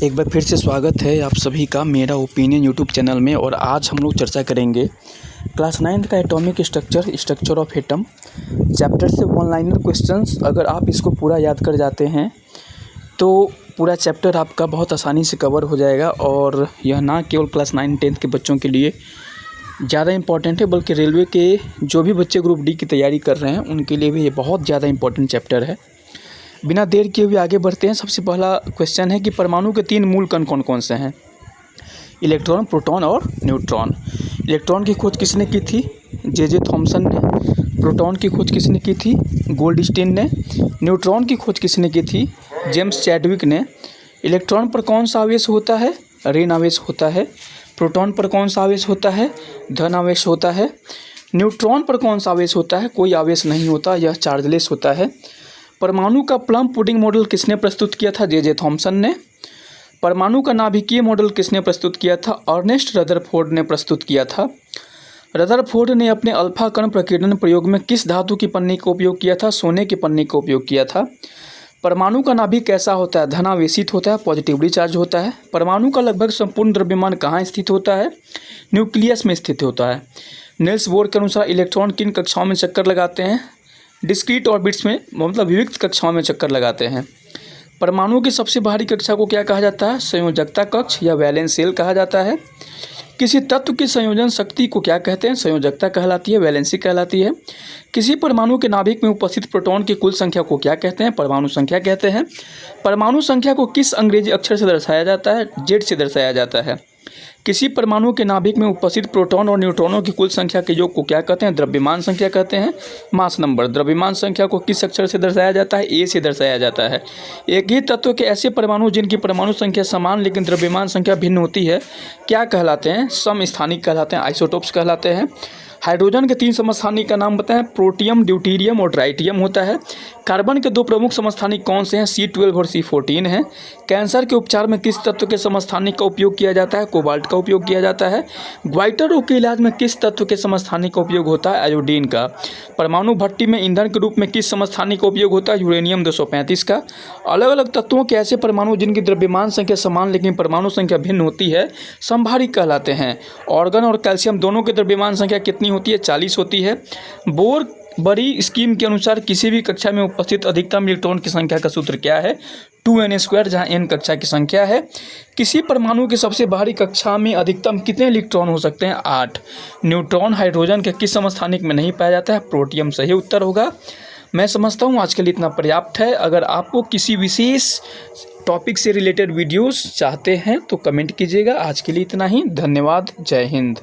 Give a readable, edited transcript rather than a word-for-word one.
एक बार फिर से स्वागत है आप सभी का मेरा ओपिनियन यूट्यूब चैनल में। और आज हम लोग चर्चा करेंगे क्लास 9th का atomic structure of atom chapter से वन लाइनर क्वेश्चंस। अगर आप इसको पूरा याद कर जाते हैं तो पूरा चैप्टर आपका बहुत आसानी से कवर हो जाएगा। और यह ना केवल क्लास 9 10th के बच्चों के लिए ज़्यादा इम्पॉर्टेंट है, बल्कि रेलवे के जो भी बच्चे ग्रुप डी की तैयारी कर रहे हैं उनके लिए भी ये बहुत ज़्यादा इम्पॉर्टेंट चैप्टर है। बिना देर किए हुए आगे बढ़ते हैं। सबसे पहला क्वेश्चन है कि परमाणु के 3 मूल कण कौन कौन से हैं? इलेक्ट्रॉन, प्रोटॉन और न्यूट्रॉन। इलेक्ट्रॉन की खोज किसने की थी? जे थॉमसन ने। प्रोटॉन की खोज किसने की थी? गोल्डस्टीन ने। न्यूट्रॉन की खोज किसने की थी? जेम्स चैडविक ने। इलेक्ट्रॉन पर कौन सा आवेश होता है? ऋण आवेश होता है। प्रोटॉन पर कौन सा आवेश होता है? धन आवेश होता है। न्यूट्रॉन पर कौन सा आवेश होता है? कोई आवेश नहीं होता, यह चार्जलेस होता है। परमाणु का प्लम पुडिंग मॉडल किसने प्रस्तुत किया था? जे थॉमसन ने। परमाणु का नाभिकीय मॉडल किसने प्रस्तुत किया था? अर्नेस्ट रदरफोर्ड ने प्रस्तुत किया था। रदरफोर्ड ने अपने अल्फा कण प्रकीर्णन प्रयोग में किस धातु की पन्नी का उपयोग किया था? सोने की पन्नी का उपयोग किया था। परमाणु का नाभिक कैसा होता है? धनावेशित होता है, पॉजिटिवली चार्ज होता है। परमाणु का लगभग संपूर्ण द्रव्यमान कहाँ स्थित होता है? न्यूक्लियस में स्थित होता है। नील्स बोर के अनुसार इलेक्ट्रॉन किन कक्षाओं में चक्कर लगाते हैं? डिस्क्रीट ऑर्बिट्स में, मतलब विविक्त कक्षाओं में चक्कर लगाते हैं। परमाणु की सबसे बाहरी कक्षा को क्या कहा जाता है? संयोजकता कक्ष या वैलेंस शेल कहा जाता है। किसी तत्व की संयोजन शक्ति को क्या कहते हैं? संयोजकता कहलाती है, वैलेंसी कहलाती है। किसी परमाणु के नाभिक में उपस्थित प्रोटॉन की कुल संख्या को क्या कहते हैं? परमाणु संख्या कहते हैं। परमाणु संख्या को किस अंग्रेजी अक्षर से दर्शाया जाता है? जेड से दर्शाया जाता है। किसी परमाणु के नाभिक में उपस्थित प्रोटॉन और न्यूट्रॉनों की कुल संख्या के योग को क्या कहते हैं? द्रव्यमान संख्या कहते हैं, मास नंबर। द्रव्यमान संख्या को किस अक्षर से दर्शाया जाता है? ए से दर्शाया जाता है। एक ही तत्व के ऐसे परमाणु जिनकी परमाणु संख्या समान लेकिन द्रव्यमान संख्या भिन्न होती है क्या कहलाते हैं? समस्थानिक कहलाते हैं, आइसोटोप्स कहलाते हैं। हाइड्रोजन के 3 समस्थानिक का नाम बताएं। प्रोटियम, ड्यूटीरियम और ट्राइटियम होता है। कार्बन के 2 प्रमुख समस्थानिक कौन से हैं? C12 और C14 हैं। कैंसर के उपचार में किस तत्व के समस्थानिक का उपयोग किया जाता है? कोबाल्ट का उपयोग किया जाता है। ग्वाइटर रोग के इलाज में किस तत्व के समस्थानिक का उपयोग होता है? आयोडीन का। परमाणु भट्टी में ईंधन के रूप में किस समस्थानिक का उपयोग होता है? यूरेनियम 235 का। अलग अलग तत्वों के ऐसे परमाणु जिनकी द्रव्यमान संख्या समान लेकिन परमाणु संख्या भिन्न होती है समभारिक कहलाते हैं। ऑर्गन और कैल्शियम दोनों की द्रव्यमान संख्या कितनी होती है? 40 होती है। बोर बड़ी स्कीम के अनुसार किसी भी कक्षा में उपस्थित अधिकतम इलेक्ट्रॉन की संख्या का सूत्र क्या है? 2n², जहाँ n कक्षा की संख्या है। किसी परमाणु की सबसे बाहरी कक्षा में अधिकतम कितने इलेक्ट्रॉन हो सकते हैं? 8। न्यूट्रॉन हाइड्रोजन के किस समस्थानिक में नहीं पाया जाता है? प्रोटियम सही उत्तर होगा। मैं समझता हूँ आज के लिए इतना पर्याप्त है। अगर आपको किसी विशेष टॉपिक से रिलेटेड वीडियोस चाहते हैं तो कमेंट कीजिएगा। आज के लिए इतना ही। धन्यवाद। जय हिंद।